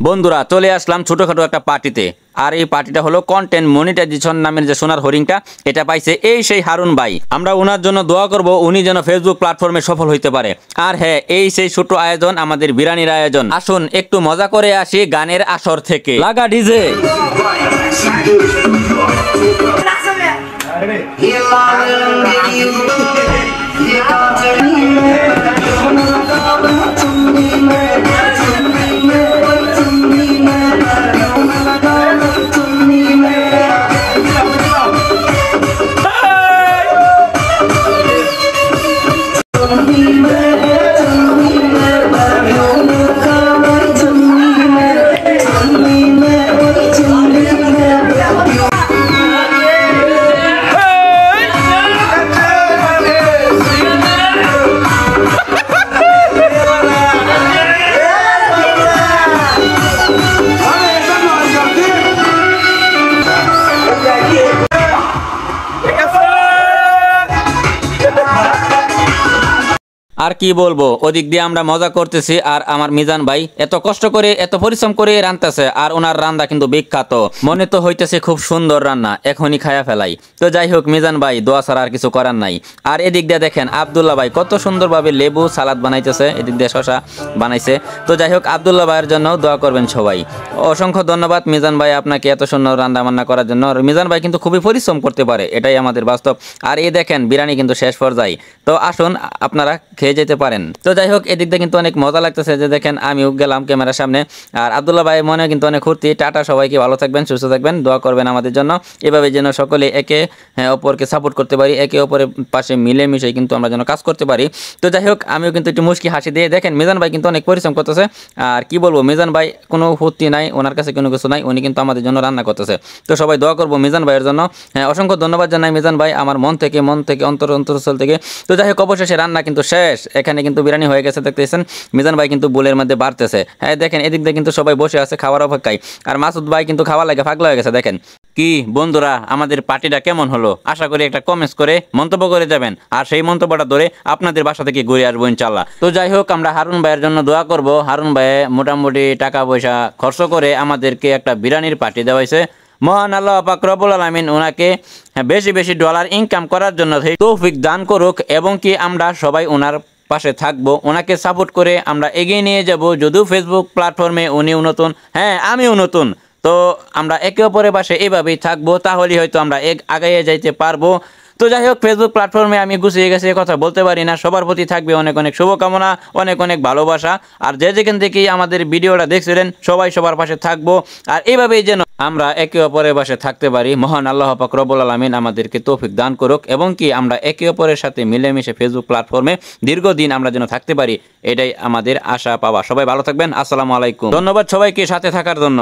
বন্ধুরা চলে আসলাম ছোটখাটো একটা পার্টিতে। আর এই পার্টিটা হলো কন্টেন্ট মনিটাইজেশন নামের যে সোনার হরিংটা এটা পাইছে এই সেই হারুন ভাই। আমরা ওনার জন্য দোয়া করব উনি যেন ফেসবুক প্ল্যাটফর্মে সফল হইতে পারে। আর হ্যাঁ, এই সেই ছোট আয়োজন আমাদের বিরানির আয়োজন। আসুন একটু মজা করে আসি গানের আসর থেকে। লাগা ডিজে। আর কি বলবো, ওদিক দিয়ে আমরা মজা করতেছি আর আমার মিজান ভাই এত কষ্ট করে এত পরিশ্রম করে রান্তাছে আর ওনার রান্না কিন্তু বিখ্যাত। মনে তো হইতেছে খুব সুন্দর রান্না, এখনই খায়া ফেলাই। তো যাই হোক মিজান ভাই দোয়া ছাড়া আর কিছু করার নাই। আর এদিক দিয়ে দেখেন আব্দুল্লাহ ভাই কত সুন্দরভাবে লেবু সালাদ বানাইতেছে, এদিক দিয়ে শশা বানাইছে। তো যাই হোক আব্দুল্লাহ ভাইয়ের জন্য দোয়া করবেন সবাই। অসংখ্য ধন্যবাদ মিজান ভাই আপনাকে এত সুন্দর রান্না বান্না করার জন্য। আর মিজান ভাই কিন্তু খুবই পরিশ্রম করতে পারে, এটাই আমাদের বাস্তব। আর এই দেখেন বিরিয়ানি কিন্তু শেষ পর্যায়ে। তো আসুন আপনারা খেয়ে যেতে পারেন। তো যাই হোক এদিক দিয়ে কিন্তু অনেক মজা লাগতেছে যে দেখেন আমিও গেলাম ক্যামেরার সামনে। আর আব্দুল্লাহ ভাই মনে কিন্তু অনেক ফুর্তি। টাটা, সবাইকে ভালো থাকবেন, সুস্থ থাকবেন, দোয়া করবেন আমাদের জন্য। এভাবে যেন সকলে একে অপরকে সাপোর্ট করতে পারি, একে অপরের পাশে মিলেমিশে কিন্তু আমরা যেন কাজ করতে পারি। তো যাই হোক আমিও কিন্তু একটু মুশকি হাসি দিয়ে দেখেন মিজান ভাই কিন্তু অনেক পরিশ্রম করতেছে। আর কি বলবো, মিজান ভাই কোনো ফুর্তি নাই, ওনার কাছে কোনো কিছু নাই, উনি কিন্তু আমাদের জন্য রান্না করতেছে। তো সবাই দোয়া করবো মিজান ভাইয়ের জন্য। অসংখ্য ধন্যবাদ জানাই মিজান ভাই আমার মন থেকে অন্তরস্থল থেকে। তো যাই হোক অবশেষে রান্না কিন্তু শেষ। এখানে কিন্তু বিরিয়ানি হয়ে গেছে দেখতেছেন। মিজান ভাই কিন্তু বুলের মধ্যে বাড়তেছে। হ্যাঁ দেখেন এদিক দিয়ে কিন্তু সবাই বসে আছে খাওয়ার অপেক্ষায়। আর মাসুদ ভাই কিন্তু খাওয়া লাগে পাগলা হয়ে গেছে। দেখেন কি বন্ধুরা আমাদের পার্টিটা কেমন হলো, আশা করি একটা কমেন্টস করে মন্তব্য করে যাবেন। আর সেই মন্তব্যটা ধরে আপনাদের বাসা থেকে ঘুরে আসবো ইনশাল্লাহ। তো যাই হোক আমরা হারুন ভাইয়ের জন্য দোয়া করব। হারুন ভাই মোটামুটি টাকা পয়সা খরচ করে আমাদেরকে একটা বিরিয়ানির পার্টি দেওয়াইছে। মহান আল্লাহ পাক রব্বুল আলামিন ওনাকে বেশি বেশি ডলার ইনকাম করার জন্য তৌফিক দান করুক, এবং কি আমরা সবাই ওনার পাশে থাকবো, ওনাকে সাপোর্ট করে আমরা এগিয়ে নিয়ে যাব। যদিও ফেসবুক প্ল্যাটফর্মে উনিও নতুন, হ্যাঁ আমিও নতুন, তো আমরা একে অপরের পাশে এইভাবেই থাকবো, তাহলেই হয়তো আমরা আগাইয়ে যাইতে পারবো। তো যাই হোক ফেসবুক প্ল্যাটফর্মে আমি গুছিয়ে গেছি কথা বলতে পারি না। সবার প্রতি থাকবে অনেক অনেক শুভকামনা, অনেক অনেক ভালোবাসা। আর যে যেখান থেকেই আমাদের ভিডিওটা দেখছিলেন সবাই সবার পাশে থাকবো। আর এইভাবেই যেন আমরা একে অপরের পাশে থাকতে পারি। মহান আল্লাহ পাক রব্বুল আলামিন আমাদেরকে তৌফিক দান করুক, এবং কি আমরা একে অপরের সাথে মিলেমিশে ফেসবুক প্ল্যাটফর্মে দীর্ঘদিন আমরা যেন থাকতে পারি, এটাই আমাদের আশা পাওয়া। সবাই ভালো থাকবেন। আসসালামু আলাইকুম। ধন্যবাদ সবাইকে সাথে থাকার জন্য।